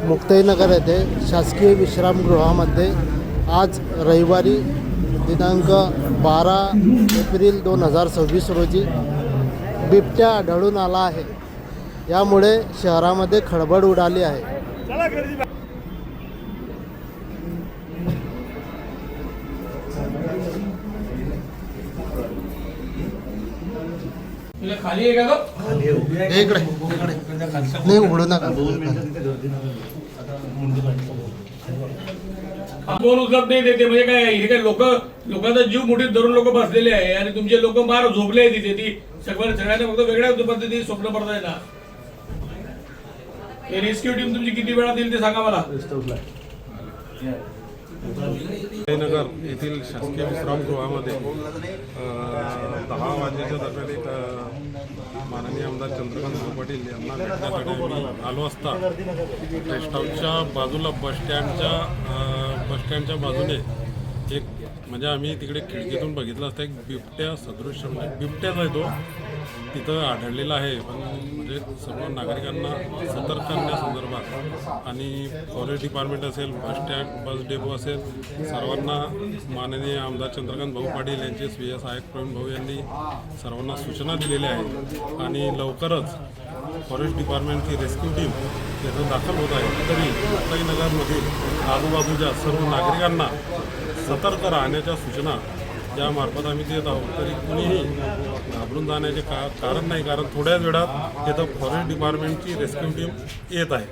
मुक्ताईनगर येथे शासकीय विश्रामगृहामध्ये आज रविवारी दिनांक 12 एप्रिल 2026 रोजी बिबट्या आढळून आला आहे। यामुळे शहरामध्ये खळबळ उडाली आहे। खाली आहे का तो? इकडे नाही उघडू नका। कोण उचलत नाही देते म्हणजे काय हे काय लोकांचा जीव मुठीत धरून लोक बसलेले आहे आणि तुमचे लोक बाहेर झोपले आहे तिथे ती सगळ्यांना फक्त वेगळ्या पद्धतीने स्वप्न पडताय ना। रेस्क्यू टीम तुमची किती वेळा देईल ते सांगा मला। नगर येथील शासकीय विश्रामगृहामध्ये 10 वाजेच्या दरम्यान एक माननीय आमदार चंद्रकांत पाटील यांना भेटण्यासाठी मी आलो असता रेस्ट हाऊसच्या बाजूला बसस्टँडच्या बाजूने एक म्हणजे आम्ही तिकडे खिडकीतून बघितलं असता एक बिबट्या सदृश म्हणजे बिबट्याच आहे तो तिथं आढळलेला आहे। पण म्हणजे सर्व नागरिकांना सतर्क करण्यासंदर्भात आणि फॉरेस्ट डिपार्टमेंट असेल बस डेपो असेल सर्वांना माननीय आमदार चंद्रकांत भाऊ पाटील यांचे स्वीय सहाय्यक प्रवीण भाऊ यांनी सर्वांना सूचना दिलेल्या आहेत आणि लवकरच फॉरेस्ट डिपार्टमेंटची रेस्क्यू टीम तिथं दाखल होत आहे। तरी मुक्ताईनगरमधील आजूबाजूच्या सर्व नागरिकांना सतर्क राहण्याच्या सूचना यामार्फत आम्ही देत आहोत। तरी कुणीही घाबरून जाण्याचे कारण नाही, कारण थोड्याच वेळात तिथं फॉरेस्ट डिपार्टमेंटची रेस्क्यू टीम येत आहे।